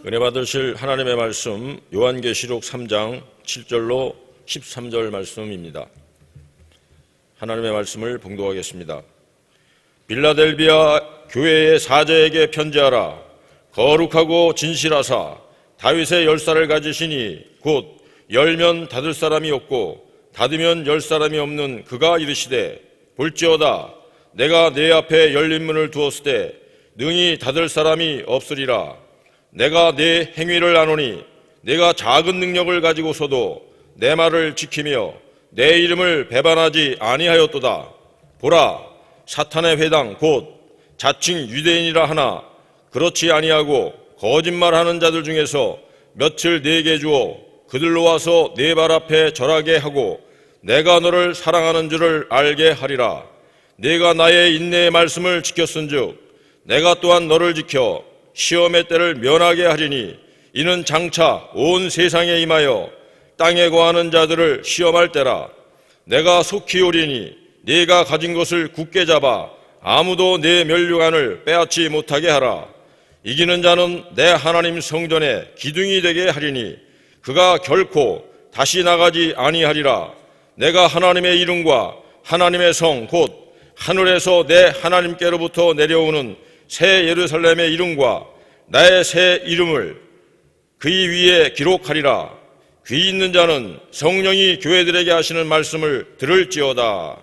은혜 받으실 하나님의 말씀 요한계시록 3장 7절로 13절 말씀입니다. 하나님의 말씀을 봉독하겠습니다. 빌라델비아 교회의 사제에게 편지하라. 거룩하고 진실하사 다윗의 열사를 가지시니 곧 열면 닫을 사람이 없고 닫으면 열 사람이 없는 그가 이르시되 볼지어다 내가 내 앞에 열린 문을 두었을 때 능히 닫을 사람이 없으리라. 내가 내 행위를 아노니 내가 작은 능력을 가지고서도 내 말을 지키며 내 이름을 배반하지 아니하였도다. 보라, 사탄의 회당 곧 자칭 유대인이라 하나 그렇지 아니하고 거짓말하는 자들 중에서 며칠 내게 주어 그들로 와서 내 발 앞에 절하게 하고 내가 너를 사랑하는 줄을 알게 하리라. 내가 나의 인내의 말씀을 지켰은즉 내가 또한 너를 지켜 시험의 때를 면하게 하리니 이는 장차 온 세상에 임하여 땅에 거하는 자들을 시험할 때라. 내가 속히 오리니 네가 가진 것을 굳게 잡아 아무도 내 면류관을 빼앗지 못하게 하라. 이기는 자는 내 하나님 성전에 기둥이 되게 하리니 그가 결코 다시 나가지 아니하리라. 내가 하나님의 이름과 하나님의 성 곧 하늘에서 내 하나님께로부터 내려오는 새 예루살렘의 이름과 나의 새 이름을 그의 위에 기록하리라. 귀 있는 자는 성령이 교회들에게 하시는 말씀을 들을지어다.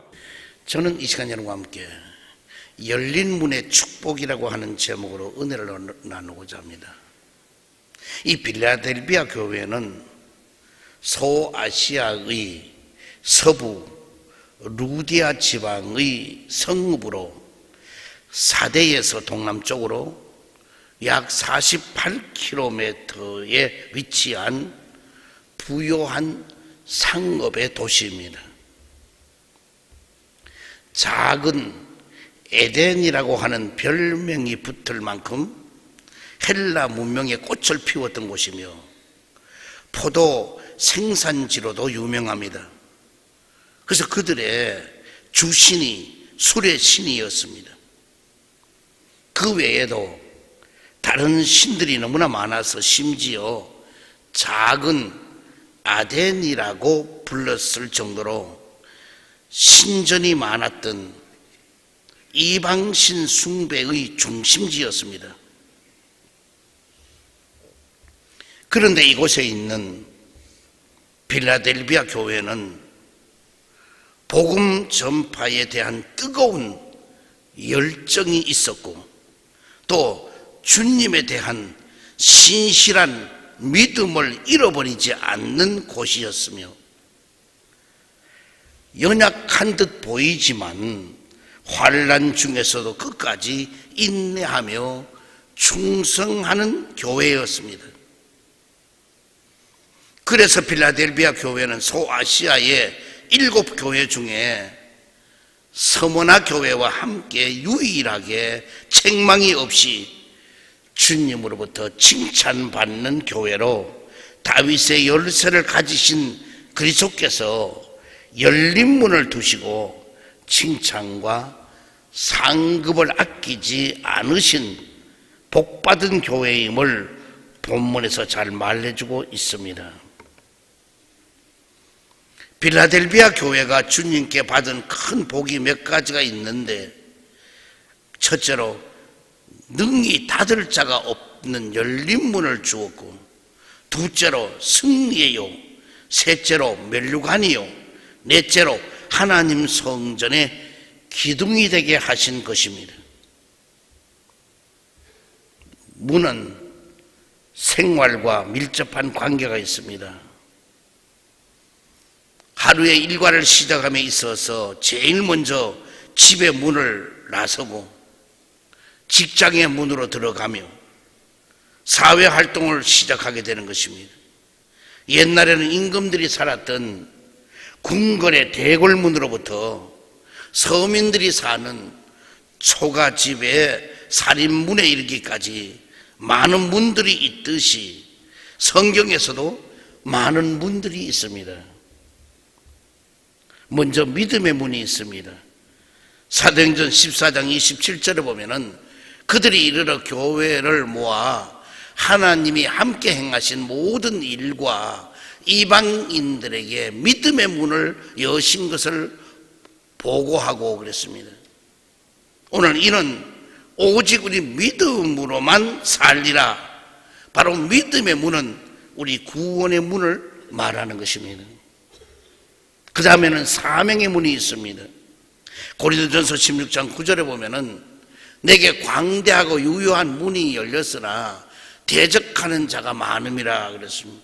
저는 이 시간 여러분과 함께 열린 문의 축복이라고 하는 제목으로 은혜를 나누고자 합니다. 이 빌라델비아 교회는 소아시아의 서부 루디아 지방의 성읍으로 사대에서 동남쪽으로 약 48km에 위치한 부요한 상업의 도시입니다. 작은 에덴이라고 하는 별명이 붙을 만큼 헬라 문명의 꽃을 피웠던 곳이며 포도 생산지로도 유명합니다. 그래서 그들의 주신이 술의 신이었습니다. 그 외에도 다른 신들이 너무나 많아서 심지어 작은 아덴이라고 불렀을 정도로 신전이 많았던 이방신 숭배의 중심지였습니다. 그런데 이곳에 있는 빌라델비아 교회는 복음 전파에 대한 뜨거운 열정이 있었고 또 주님에 대한 신실한 믿음을 잃어버리지 않는 곳이었으며 연약한 듯 보이지만 환난 중에서도 끝까지 인내하며 충성하는 교회였습니다. 그래서 빌라델비아 교회는 소아시아의 7교회 중에 서머나 교회와 함께 유일하게 책망이 없이 주님으로부터 칭찬받는 교회로 다윗의 열쇠를 가지신 그리스도께서 열린 문을 두시고 칭찬과 상급을 아끼지 않으신 복받은 교회임을 본문에서 잘 말해주고 있습니다. 빌라델비아 교회가 주님께 받은 큰 복이 몇 가지가 있는데 첫째로 능히 닫을 자가 없는 열린 문을 주었고 둘째로 승리예요, 셋째로 면류관이요, 넷째로 하나님 성전의 기둥이 되게 하신 것입니다. 문은 생활과 밀접한 관계가 있습니다. 하루의 일과를 시작함에 있어서 제일 먼저 집의 문을 나서고 직장의 문으로 들어가며 사회활동을 시작하게 되는 것입니다. 옛날에는 임금들이 살았던 궁궐의 대궐문으로부터 서민들이 사는 초가집의 살인문에 이르기까지 많은 문들이 있듯이 성경에서도 많은 문들이 있습니다. 먼저 믿음의 문이 있습니다. 사도행전 14장 27절에 보면은 그들이 이르러 교회를 모아 하나님이 함께 행하신 모든 일과 이방인들에게 믿음의 문을 여신 것을 보고하고 그랬습니다. 오늘 이는 오직 우리 믿음으로만 살리라. 바로 믿음의 문은 우리 구원의 문을 말하는 것입니다. 그 다음에는 사명의 문이 있습니다. 고린도전서 16장 9절에 보면은 내게 광대하고 유효한 문이 열렸으나 대적하는 자가 많음이라 그랬습니다.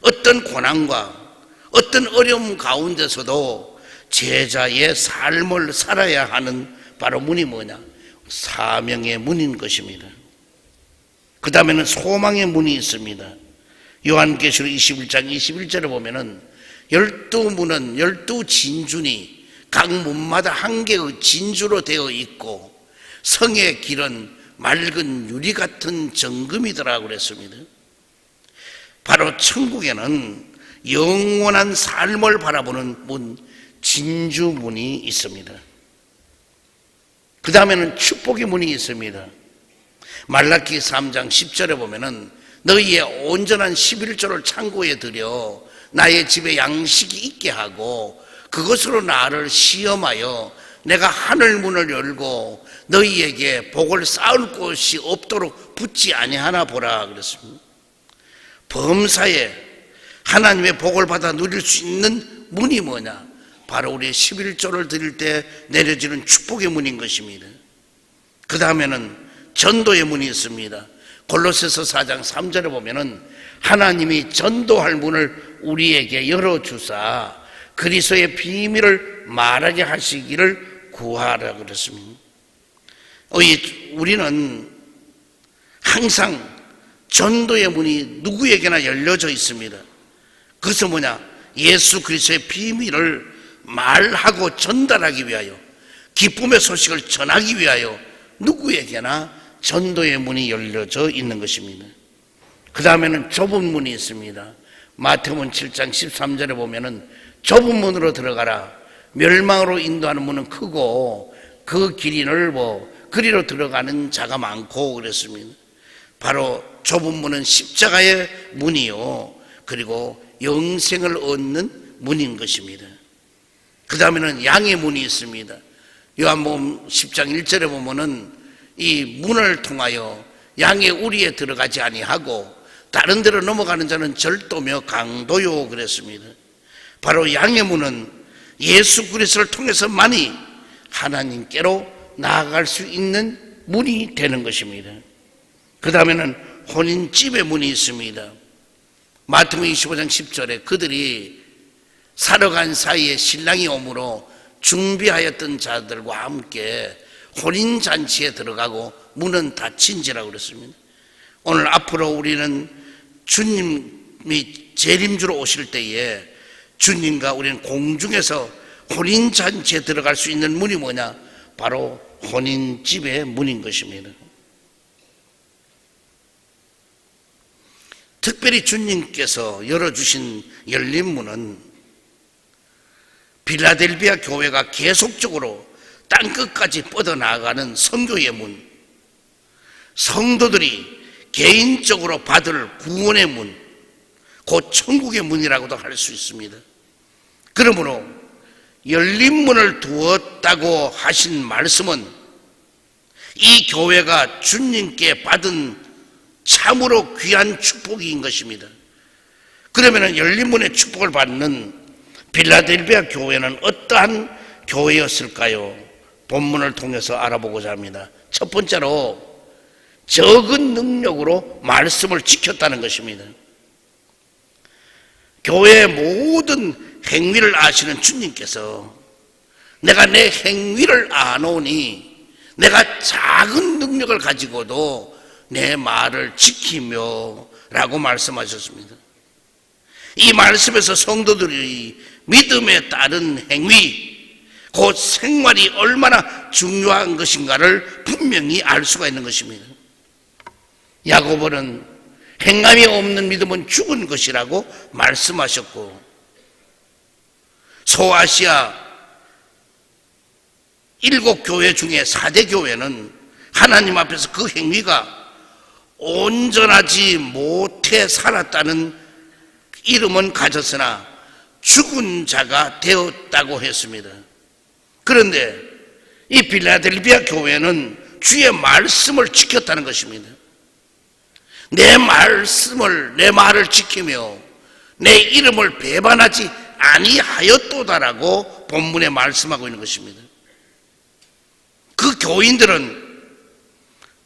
어떤 고난과 어떤 어려움 가운데서도 제자의 삶을 살아야 하는 바로 문이 뭐냐? 사명의 문인 것입니다. 그 다음에는 소망의 문이 있습니다. 요한계시록 21장 21절에 보면은 12문은 12진주니 각 문마다 한 개의 진주로 되어 있고 성의 길은 맑은 유리 같은 정금이더라고 그랬습니다. 바로 천국에는 영원한 삶을 바라보는 문, 진주문이 있습니다. 그 다음에는 축복의 문이 있습니다. 말라기 3장 10절에 보면은 너희의 온전한 11조를 창고에 들여 나의 집에 양식이 있게 하고 그것으로 나를 시험하여 내가 하늘 문을 열고 너희에게 복을 쌓을 곳이 없도록 붙지 아니하나 보라 그랬습니다. 범사에 하나님의 복을 받아 누릴 수 있는 문이 뭐냐? 바로 우리의 11조를 드릴 때 내려지는 축복의 문인 것입니다. 그 다음에는 전도의 문이 있습니다. 골로새서 4장 3절에 보면은 하나님이 전도할 문을 우리에게 열어주사 그리스도의 비밀을 말하게 하시기를 구하라 그랬습니다. 우리는 항상 전도의 문이 누구에게나 열려져 있습니다. 그것은 뭐냐? 예수 그리스도의 비밀을 말하고 전달하기 위하여 기쁨의 소식을 전하기 위하여 누구에게나 전도의 문이 열려져 있는 것입니다. 그 다음에는 좁은 문이 있습니다. 마태복음 7장 13절에 보면은 좁은 문으로 들어가라. 멸망으로 인도하는 문은 크고 그 길이 넓어 그리로 들어가는 자가 많고 그랬습니다. 바로 좁은 문은 십자가의 문이요 그리고 영생을 얻는 문인 것입니다. 그 다음에는 양의 문이 있습니다. 요한복음 10장 1절에 보면은 이 문을 통하여 양의 우리에 들어가지 아니하고 다른 데로 넘어가는 자는 절도며 강도요 그랬습니다. 바로 양의 문은 예수 그리스도를 통해서만이 하나님께로 나아갈 수 있는 문이 되는 것입니다. 그 다음에는 혼인집의 문이 있습니다. 마태복음 25장 10절에 그들이 사러 간 사이에 신랑이 오므로 준비하였던 자들과 함께 혼인잔치에 들어가고 문은 닫힌지라고 그랬습니다. 오늘 앞으로 우리는 주님이 재림주로 오실 때에 주님과 우리는 공중에서 혼인잔치에 들어갈 수 있는 문이 뭐냐? 바로 혼인집의 문인 것입니다. 특별히 주님께서 열어주신 열린 문은 빌라델비아 교회가 계속적으로 땅끝까지 뻗어나가는 선교의 문, 성도들이 개인적으로 받을 구원의 문, 곧 천국의 문이라고도 할 수 있습니다. 그러므로 열린 문을 두었다고 하신 말씀은 이 교회가 주님께 받은 참으로 귀한 축복인 것입니다. 그러면 열린 문의 축복을 받는 빌라델비아 교회는 어떠한 교회였을까요? 본문을 통해서 알아보고자 합니다. 첫 번째로 적은 능력으로 말씀을 지켰다는 것입니다. 교회의 모든 행위를 아시는 주님께서 내가 내 행위를 아노니 내가 작은 능력을 가지고도 내 말을 지키며 라고 말씀하셨습니다. 이 말씀에서 성도들이 믿음에 따른 행위, 곧 생활이 얼마나 중요한 것인가를 분명히 알 수가 있는 것입니다. 야고보는 행함이 없는 믿음은 죽은 것이라고 말씀하셨고, 소아시아 7교회 중에 4대 교회는 하나님 앞에서 그 행위가 온전하지 못해 살았다는 이름은 가졌으나 죽은 자가 되었다고 했습니다. 그런데 이 빌라델비아 교회는 주의 말씀을 지켰다는 것입니다. 내 말을 지키며 내 이름을 배반하지 아니하였도다라고 본문에 말씀하고 있는 것입니다. 그 교인들은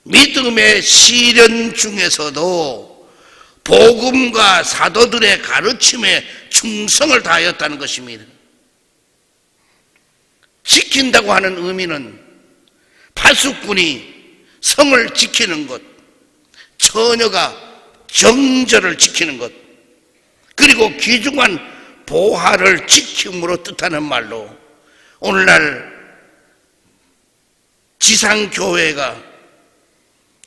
믿음의 시련 중에서도 복음과 사도들의 가르침에 충성을 다하였다는 것입니다. 지킨다고 하는 의미는 파수꾼이 성을 지키는 것, 처녀가 정절을 지키는 것, 그리고 귀중한 보화를 지킴으로 뜻하는 말로 오늘날 지상교회가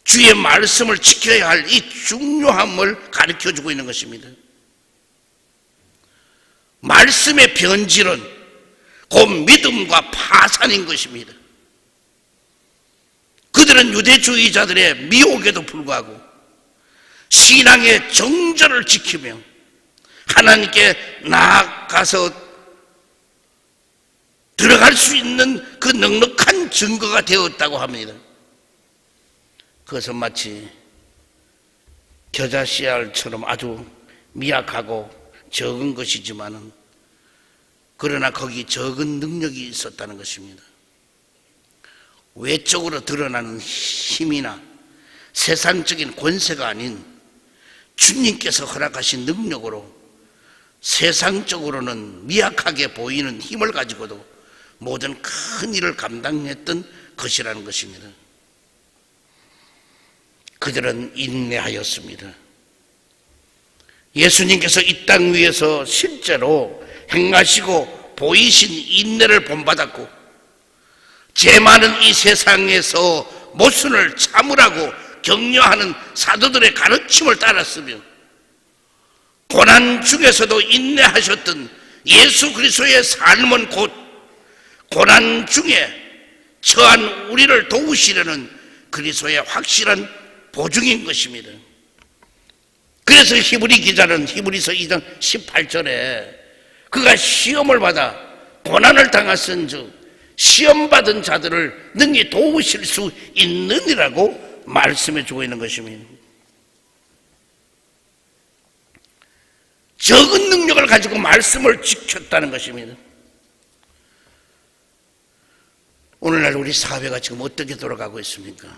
주의 말씀을 지켜야 할 이 중요함을 가르쳐주고 있는 것입니다. 말씀의 변질은 곧 믿음과 파산인 것입니다. 그들은 유대주의자들의 미혹에도 불구하고 신앙의 정절을 지키며 하나님께 나아가서 들어갈 수 있는 그 넉넉한 증거가 되었다고 합니다. 그것은 마치 겨자씨알처럼 아주 미약하고 적은 것이지만은 그러나 거기 적은 능력이 있었다는 것입니다. 외적으로 드러나는 힘이나 세상적인 권세가 아닌 주님께서 허락하신 능력으로 세상적으로는 미약하게 보이는 힘을 가지고도 모든 큰 일을 감당했던 것이라는 것입니다. 그들은 인내하였습니다. 예수님께서 이 땅 위에서 실제로 행하시고 보이신 인내를 본받았고 죄 많은 이 세상에서 모순을 참으라고 격려하는 사도들의 가르침을 따랐으며 고난 중에서도 인내하셨던 예수 그리스도의 삶은 곧 고난 중에 처한 우리를 도우시려는 그리스도의 확실한 보증인 것입니다. 그래서 히브리 기자는 히브리서 2장 18절에 그가 시험을 받아 고난을 당하선즉 시험받은 자들을 능히 도우실 수 있느니라고 말씀해 주고 있는 것입니다. 적은 능력을 가지고 말씀을 지켰다는 것입니다. 오늘날 우리 사회가 지금 어떻게 돌아가고 있습니까?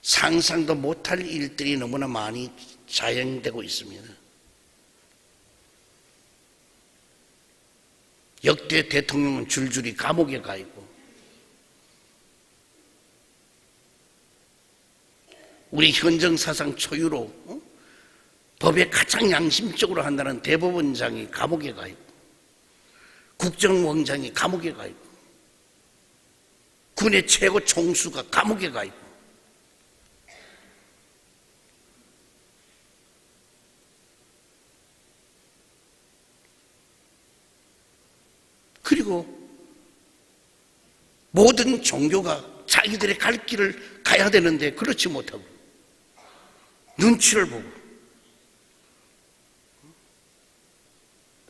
상상도 못할 일들이 너무나 많이 자행되고 있습니다. 역대 대통령은 줄줄이 감옥에 가 있고 우리 헌정사상 초유로 법에 가장 양심적으로 한다는 대법원장이 감옥에 가 있고 국정원장이 감옥에 가 있고 군의 최고 총수가 감옥에 가 있고 그리고 모든 종교가 자기들의 갈 길을 가야 되는데 그렇지 못하고 눈치를 보고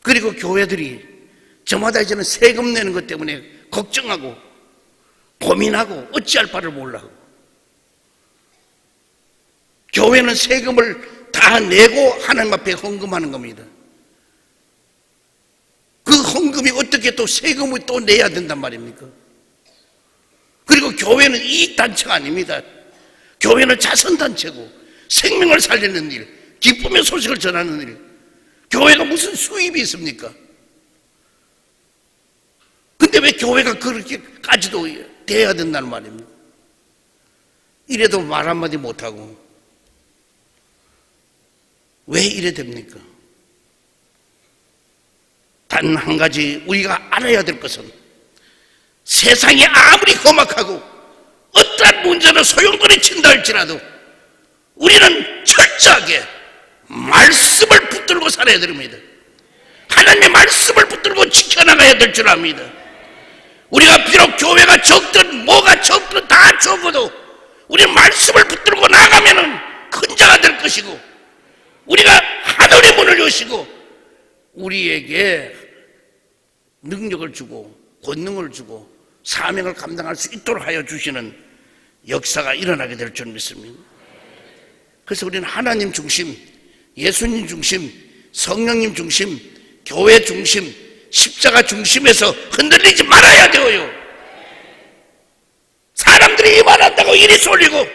그리고 교회들이 저마다 이제는 세금 내는 것 때문에 걱정하고 고민하고 어찌할 바를 몰라. 교회는 세금을 다 내고 하나님 앞에 헌금하는 겁니다. 그 헌금이 어떻게 또 세금을 또 내야 된단 말입니까? 그리고 교회는 이익단체가 아닙니다. 교회는 자선단체고 생명을 살리는 일, 기쁨의 소식을 전하는 일. 교회가 무슨 수입이 있습니까? 근데 왜 교회가 그렇게까지도 돼야 된다는 말입니까? 이래도 말 한마디 못하고 왜 이래 됩니까? 단 한 가지 우리가 알아야 될 것은 세상이 아무리 험악하고 어떠한 문제는 소용돌이 친다 할지라도 우리는 철저하게 말씀을 붙들고 살아야 됩니다. 하나님의 말씀을 붙들고 지켜나가야 될 줄 압니다. 우리가 비록 교회가 적든 뭐가 적든 다 적어도 우리는 말씀을 붙들고 나가면은 큰 자가 될 것이고, 우리가 하늘의 문을 여시고 우리에게 능력을 주고 권능을 주고 사명을 감당할 수 있도록 하여 주시는 역사가 일어나게 될 줄 믿습니다. 그래서 우리는 하나님 중심, 예수님 중심, 성령님 중심, 교회 중심, 십자가 중심에서 흔들리지 말아야 되어요. 사람들이 이 말한다고 이리 쏠리고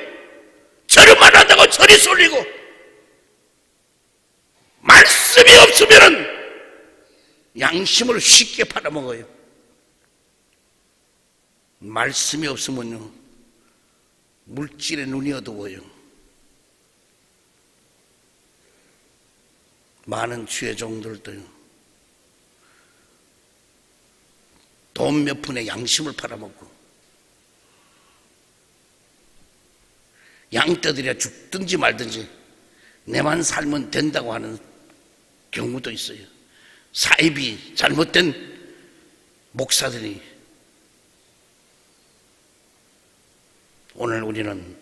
저리 말한다고 저리 쏠리고, 말씀이 없으면 양심을 쉽게 팔아먹어요. 말씀이 없으면요, 물질의 눈이 어두워요. 많은 주의 종들도요, 돈 몇 푼에 양심을 팔아먹고, 양떼들이야 죽든지 말든지 내만 살면 된다고 하는 경우도 있어요. 사입이 잘못된 목사들이. 오늘 우리는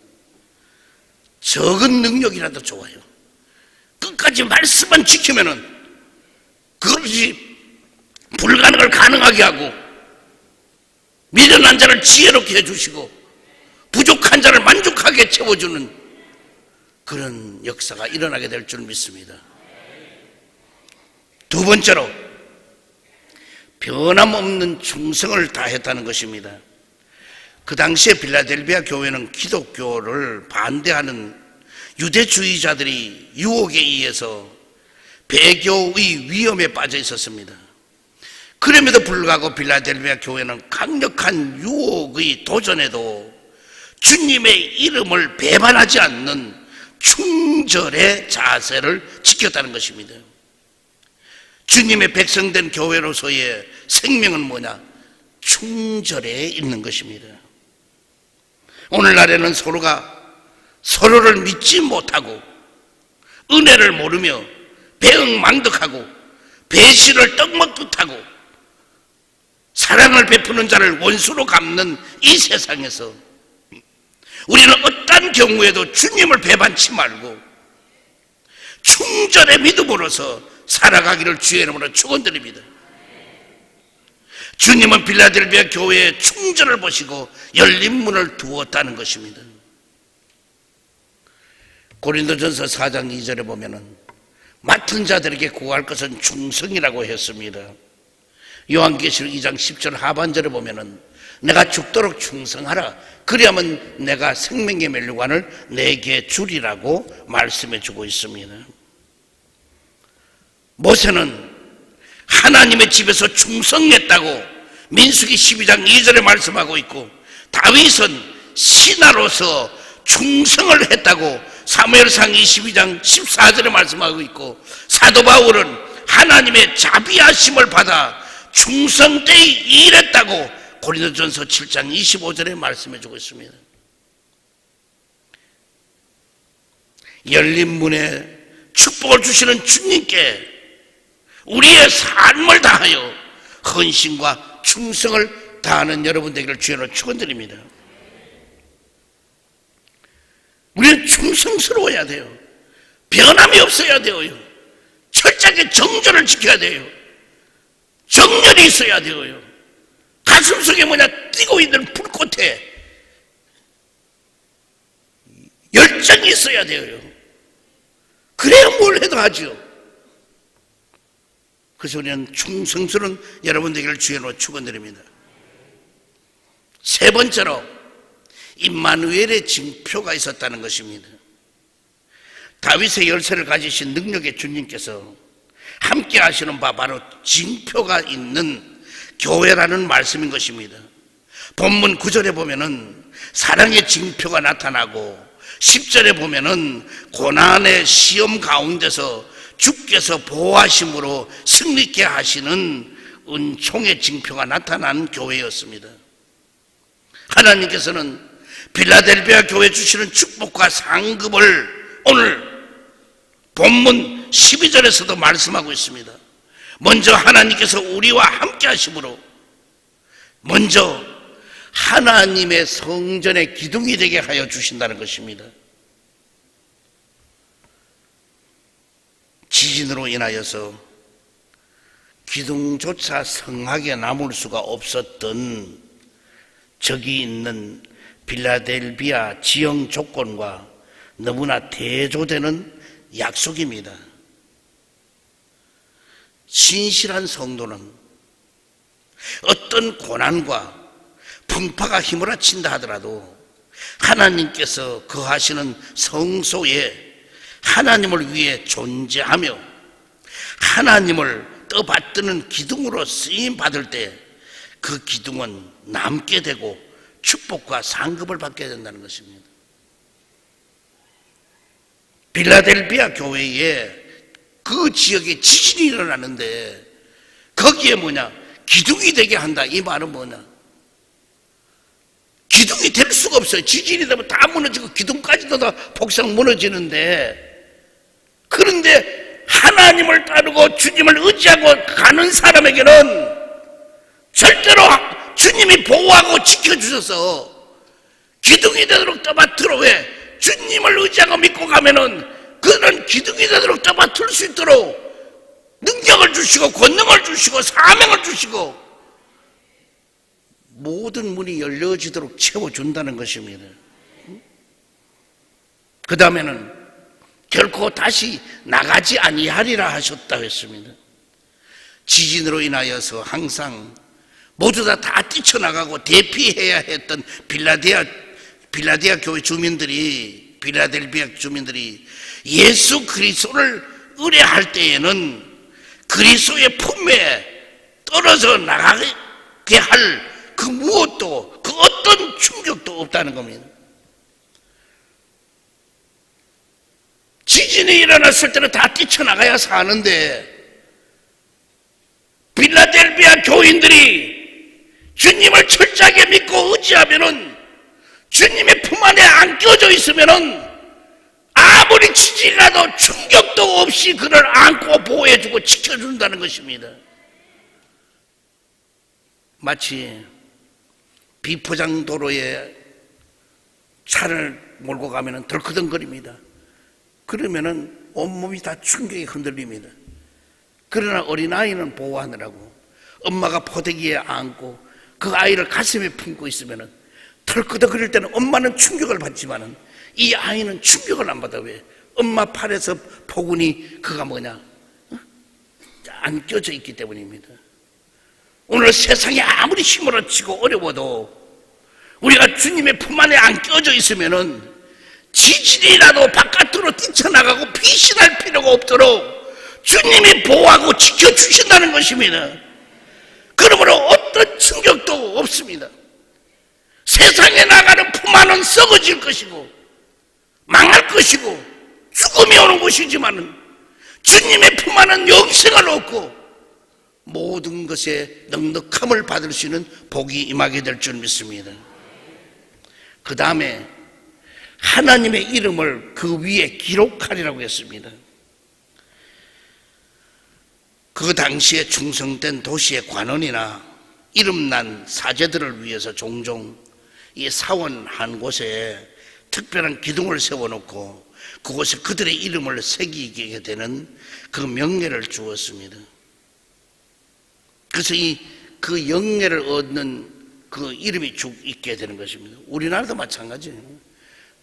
적은 능력이라도 좋아요. 끝까지 말씀만 지키면은 그것이 불가능을 가능하게 하고, 미련한 자를 지혜롭게 해주시고 부족한 자를 만족하게 채워주는 그런 역사가 일어나게 될 줄 믿습니다. 두 번째로, 변함없는 충성을 다했다는 것입니다. 그 당시에 빌라델비아 교회는 기독교를 반대하는 유대주의자들이 유혹에 의해서 배교의 위험에 빠져 있었습니다. 그럼에도 불구하고 빌라델비아 교회는 강력한 유혹의 도전에도 주님의 이름을 배반하지 않는 충절의 자세를 지켰다는 것입니다. 주님의 백성된 교회로서의 생명은 뭐냐? 충절에 있는 것입니다. 오늘날에는 서로가 서로를 믿지 못하고 은혜를 모르며 배응망덕하고 배신을 떡먹듯 하고 사랑을 베푸는 자를 원수로 갚는 이 세상에서 우리는 어떤 경우에도 주님을 배반치 말고 충절의 믿음으로서 살아가기를 주의 이름으로 축원드립니다. 주님은 빌라델비아 교회의 충절을 보시고 열린 문을 두었다는 것입니다. 고린도전서 4장 2절에 보면은 맡은 자들에게 구할 것은 충성이라고 했습니다. 요한계시록 2장 10절 하반절에 보면은 내가 죽도록 충성하라, 그리하면 내가 생명의 멸류관을 내게 주리라고 말씀해 주고 있습니다. 모세는 하나님의 집에서 충성했다고 민수기 12장 2절에 말씀하고 있고, 다윗은 신하로서 충성을 했다고 사무엘상 22장 14절에 말씀하고 있고, 사도 바울은 하나님의 자비하심을 받아 충성되이 일했다고 고린도전서 7장 25절에 말씀해 주고 있습니다. 열린 문에 축복을 주시는 주님께 우리의 삶을 다하여 헌신과 충성을 다하는 여러분 되기를 주의로 축원드립니다. 우리는 충성스러워야 돼요. 변함이 없어야 돼요. 철저하게 정절을 지켜야 돼요. 정열이 있어야 돼요. 가슴속에 뭐냐, 뛰고 있는 불꽃에 열정이 있어야 돼요. 그래야 뭘 해도 하죠. 그래서 우리는 충성스러운 여러분 되기를 주의로 축원드립니다. 세 번째로, 임마누엘의 징표가 있었다는 것입니다. 다윗의 열쇠를 가지신 능력의 주님께서 함께 하시는 바 바로 징표가 있는 교회라는 말씀인 것입니다. 본문 9절에 보면은 사랑의 징표가 나타나고 10절에 보면은 고난의 시험 가운데서 주께서 보호하심으로 승리케 하시는 은총의 징표가 나타난 교회였습니다. 하나님께서는 빌라델비아 교회 주시는 축복과 상급을 오늘 본문 12절에서도 말씀하고 있습니다. 먼저 하나님께서 우리와 함께 하심으로, 먼저 하나님의 성전의 기둥이 되게 하여 주신다는 것입니다. 지진으로 인하여서 기둥조차 성하게 남을 수가 없었던 저기 있는 빌라델비아 지형 조건과 너무나 대조되는 약속입니다. 신실한 성도는 어떤 고난과 풍파가 휘몰아친다 하더라도 하나님께서 거하시는 성소에 하나님을 위해 존재하며 하나님을 떠받드는 기둥으로 쓰임 받을 때 그 기둥은 남게 되고 축복과 상급을 받게 된다는 것입니다. 빌라델비아 교회에 그 지역에 지진이 일어나는데 거기에 뭐냐? 기둥이 되게 한다. 이 말은 뭐냐? 기둥이 될 수가 없어요. 지진이 되면 다 무너지고 기둥까지도 다 폭삭 무너지는데, 그런데 하나님을 따르고 주님을 의지하고 가는 사람에게는 절대로 주님이 보호하고 지켜주셔서 기둥이 되도록 떠받들어. 왜? 주님을 의지하고 믿고 가면은 그는 기둥이 되도록 떠받들 수 있도록 능력을 주시고 권능을 주시고 사명을 주시고 모든 문이 열려지도록 채워준다는 것입니다. 그 다음에는 결코 다시 나가지 아니하리라 하셨다 했습니다. 지진으로 인하여서 항상 모두 다 뛰쳐나가고 대피해야 했던 빌라델비아 교회 주민들이, 빌라델비아 주민들이 예수 그리스도를 의뢰할 때에는 그리스도의 품에 떨어져 나가게 할 그 무엇도, 그 어떤 충격도 없다는 겁니다. 지진이 일어났을 때는 다 뛰쳐나가야 사는데 빌라델비아 교인들이 주님을 철저하게 믿고 의지하면은, 주님의 품 안에 안겨져 있으면은 아무리 지진이 나도 충격도 없이 그를 안고 보호해주고 지켜준다는 것입니다. 마치 비포장 도로에 차를 몰고 가면은 덜커덩거립니다. 그러면은 온몸이 다 충격에 흔들립니다. 그러나 어린아이는 보호하느라고 엄마가 포대기에 안고 그 아이를 가슴에 품고 있으면은 덜커덩거릴 때는 엄마는 충격을 받지만은 이 아이는 충격을 안 받아. 왜? 엄마 팔에서 포근이 그가 뭐냐? 안 껴져 있기 때문입니다. 오늘 세상이 아무리 휘몰아치고 어려워도 우리가 주님의 품 안에 안 껴져 있으면은 지진이라도 바깥으로 뛰쳐나가고 피신할 필요가 없도록 주님이 보호하고 지켜주신다는 것입니다. 그러므로 어떤 충격도 없습니다. 세상에 나가는 품 안은 썩어질 것이고 망할 것이고 죽음이 오는 것이지만은 주님의 품 안은 영생을 얻고 모든 것에 넉넉함을 받을 수 있는 복이 임하게 될 줄 믿습니다. 그 다음에 하나님의 이름을 그 위에 기록하리라고 했습니다. 그 당시에 충성된 도시의 관원이나 이름난 사제들을 위해서 종종 이 사원 한 곳에 특별한 기둥을 세워놓고 그곳에 그들의 이름을 새기게 되는 그 명예를 주었습니다. 그래서 그 영예를 얻는 그 이름이 쭉 있게 되는 것입니다. 우리나라도 마찬가지예요.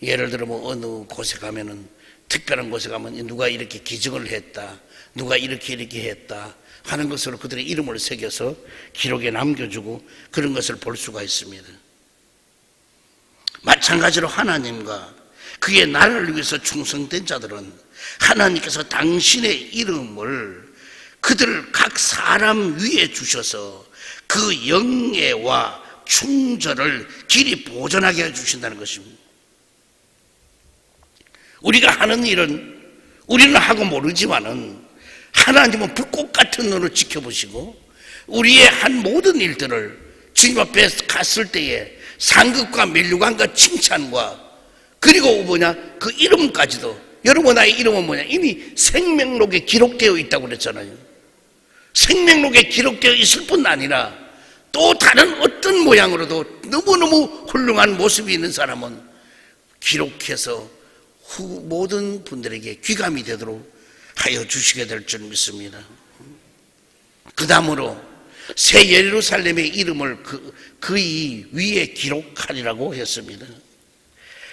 예를 들어 뭐 어느 곳에 가면은, 특별한 곳에 가면 누가 이렇게 기증을 했다, 누가 이렇게 했다 하는 것으로 그들의 이름을 새겨서 기록에 남겨주고 그런 것을 볼 수가 있습니다. 마찬가지로 하나님과 그의 나라를 위해서 충성된 자들은 하나님께서 당신의 이름을 그들 각 사람 위에 주셔서 그 영예와 충절을 길이 보존하게 해주신다는 것입니다. 우리가 하는 일은 우리는 하고 모르지만은 하나님은 불꽃 같은 눈으로 지켜보시고 우리의 한 모든 일들을 주님 앞에 갔을 때에 상급과 면류관과 칭찬과 그리고 뭐냐 그 이름까지도, 여러분 나의 이름은 뭐냐, 이미 생명록에 기록되어 있다고 그랬잖아요. 생명록에 기록되어 있을 뿐 아니라 또 다른 어떤 모양으로도 너무너무 훌륭한 모습이 있는 사람은 기록해서 모든 분들에게 귀감이 되도록 하여 주시게 될 줄 믿습니다. 그 다음으로 새 예루살렘의 이름을 그의 위에 기록하리라고 했습니다.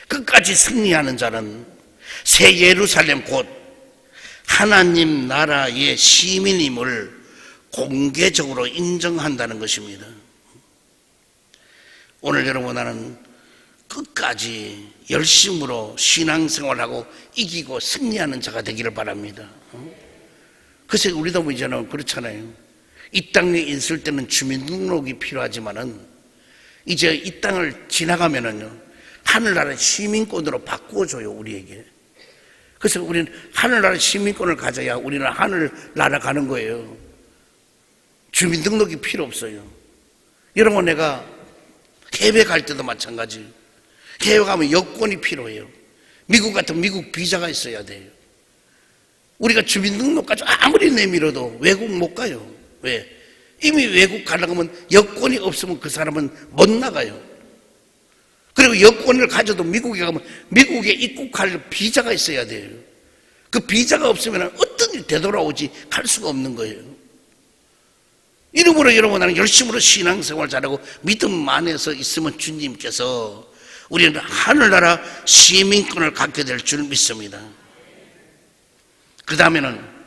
끝까지 승리하는 자는 새 예루살렘 곧 하나님 나라의 시민임을 공개적으로 인정한다는 것입니다. 오늘 여러분, 나는 끝까지 열심으로 신앙생활하고 이기고 승리하는 자가 되기를 바랍니다. 그래서 우리도 이제는 그렇잖아요. 이 땅에 있을 때는 주민등록이 필요하지만은 이제 이 땅을 지나가면은요, 하늘나라 시민권으로 바꾸어줘요, 우리에게. 그래서 우리는 하늘나라 시민권을 가져야 우리는 하늘나라 가는 거예요. 주민등록이 필요 없어요. 여러분, 내가 해외 갈 때도 마찬가지. 해외 가면 여권이 필요해요. 미국 같은 미국 비자가 있어야 돼요. 우리가 주민등록까지 아무리 내밀어도 외국 못 가요. 왜? 이미 외국 가려고 하면 여권이 없으면 그 사람은 못 나가요. 그리고 여권을 가져도 미국에 가면 미국에 입국할 비자가 있어야 돼요. 그 비자가 없으면 어떤 일 되돌아오지 갈 수가 없는 거예요. 이러므로 여러분, 나는 열심으로 신앙생활 잘하고 믿음 안에서 있으면 주님께서 우리는 하늘나라 시민권을 갖게 될 줄 믿습니다. 그 다음에는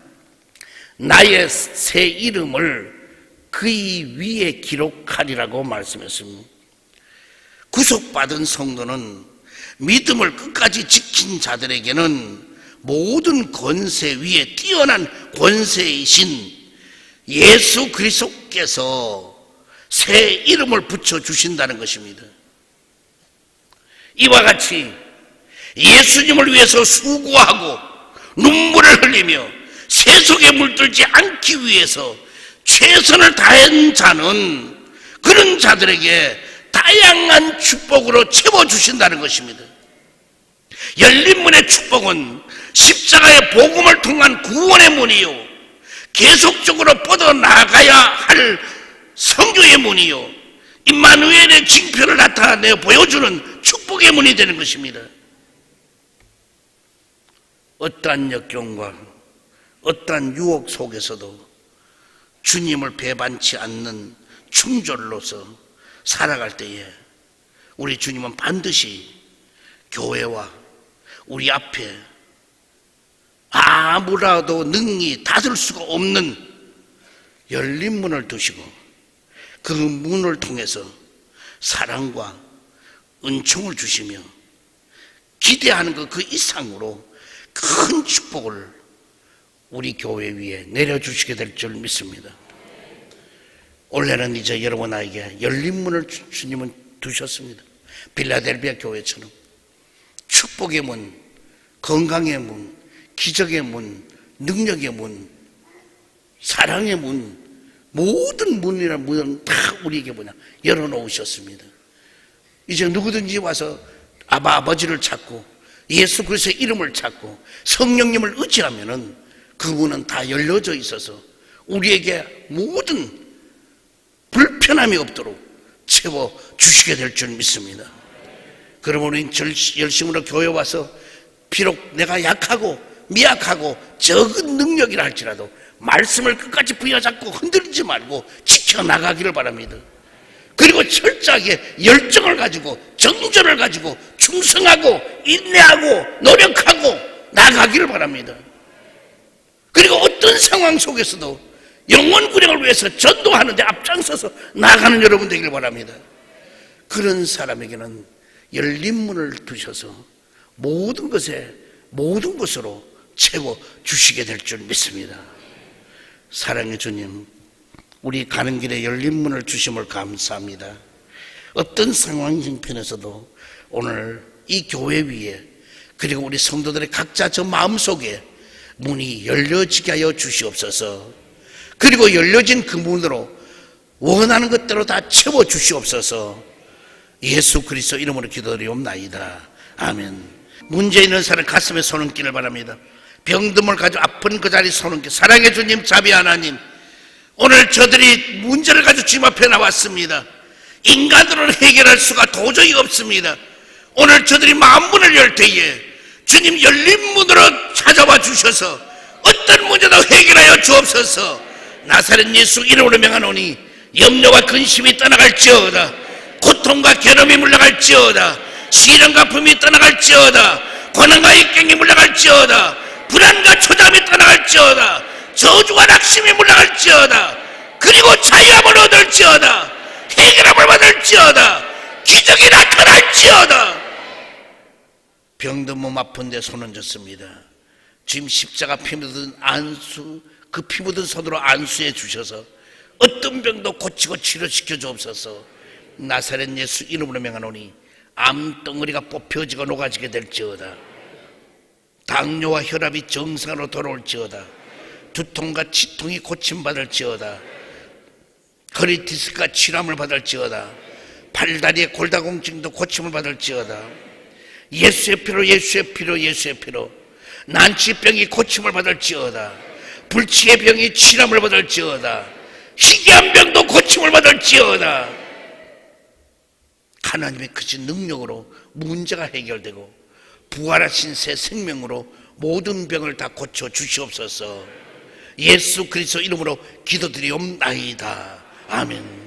나의 새 이름을 그의 위에 기록하리라고 말씀했습니다. 구속받은 성도는 믿음을 끝까지 지킨 자들에게는 모든 권세 위에 뛰어난 권세이신 예수 그리스도께서 새 이름을 붙여주신다는 것입니다. 이와 같이 예수님을 위해서 수고하고 눈물을 흘리며 세속에 물들지 않기 위해서 최선을 다한 자는 그런 자들에게 다양한 축복으로 채워주신다는 것입니다. 열린 문의 축복은 십자가의 복음을 통한 구원의 문이요, 계속적으로 뻗어나가야 할 성교의 문이요, 임마누엘의 징표를 나타내 보여주는 축복의 문이 되는 것입니다. 어떠한 역경과 어떠한 유혹 속에서도 주님을 배반치 않는 충절로서 살아갈 때에 우리 주님은 반드시 교회와 우리 앞에 아무라도 능히 닫을 수가 없는 열린 문을 두시고 그 문을 통해서 사랑과 은총을 주시며 기대하는 것 그 이상으로 큰 축복을 우리 교회 위에 내려주시게 될 줄 믿습니다. 올해는 이제 여러분에게 열린 문을 주님은 두셨습니다. 빌라델비아 교회처럼 축복의 문, 건강의 문, 기적의 문, 능력의 문, 사랑의 문, 모든 문이라는 문은 다 우리에게 열어놓으셨습니다. 이제 누구든지 와서 아버지를 찾고 예수 그리스도의 이름을 찾고 성령님을 의지하면은 그 문은 다 열려져 있어서 우리에게 모든 불편함이 없도록 채워주시게 될 줄 믿습니다. 그러면 우리는 열심으로 교회 와서 비록 내가 약하고 미약하고 적은 능력이라 할지라도 말씀을 끝까지 부여잡고 흔들리지 말고 지켜나가기를 바랍니다. 그리고 철저하게 열정을 가지고 정절을 가지고 충성하고 인내하고 노력하고 나가기를 바랍니다. 그리고 어떤 상황 속에서도 영원 구령을 위해서 전도하는데 앞장서서 나가는 여러분 되기를 바랍니다. 그런 사람에게는 열린 문을 두셔서 모든 것으로 채워주시게 될 줄 믿습니다. 사랑의 주님, 우리 가는 길에 열린 문을 주심을 감사합니다. 어떤 상황 형편에서도 오늘 이 교회 위에 그리고 우리 성도들의 각자 저 마음속에 문이 열려지게 하여 주시옵소서. 그리고 열려진 그 문으로 원하는 것대로 다 채워주시옵소서. 예수 그리스도 이름으로 기도드리옵나이다. 아멘. 문제 있는 사람 가슴에 손 얹기를 바랍니다. 병듦을 가지고 아픈 그 자리에 손 얹기. 사랑의 주님, 자비 하나님, 오늘 저들이 문제를 가지고 주님 앞에 나왔습니다. 인간으로는 해결할 수가 도저히 없습니다. 오늘 저들이 마음문을 열 때에 주님 열린 문으로 찾아와 주셔서 어떤 문제도 해결하여 주옵소서. 나사렛 예수 이름으로 명하노니 염려와 근심이 떠나갈지어다. 고통과 괴로움이 물러갈지어다. 시련과 품이 떠나갈지어다. 고난과 역경이 물러갈지어다. 불안과 초담이 떠나갈지어다. 저주와 낙심이 물러갈지어다. 그리고 자유함을 얻을지어다. 해결함을 받을지어다. 기적이 나타날지어다. 병든 몸 아픈데 손 얹었습니다. 지금 십자가 피 묻은 안수, 그 피 묻은 손으로 안수해 주셔서 어떤 병도 고치고 치료시켜 주옵소서. 나사렛 예수 이름으로 명하노니 암덩어리가 뽑혀지고 녹아지게 될지어다. 당뇨와 혈압이 정상으로 돌아올지어다. 두통과 치통이 고침받을지어다. 허리 디스크가 치료함을 받을지어다. 팔다리의 골다공증도 고침을 받을지어다. 예수의 피로 예수의 피로 예수의 피로 난치병이 고침을 받을지어다. 불치의 병이 치료함을 받을지어다. 희귀한 병도 고침을 받을지어다. 하나님의 크신 능력으로 문제가 해결되고 부활하신 새 생명으로 모든 병을 다 고쳐 주시옵소서. 예수 그리스도 이름으로 기도드리옵나이다. 아멘.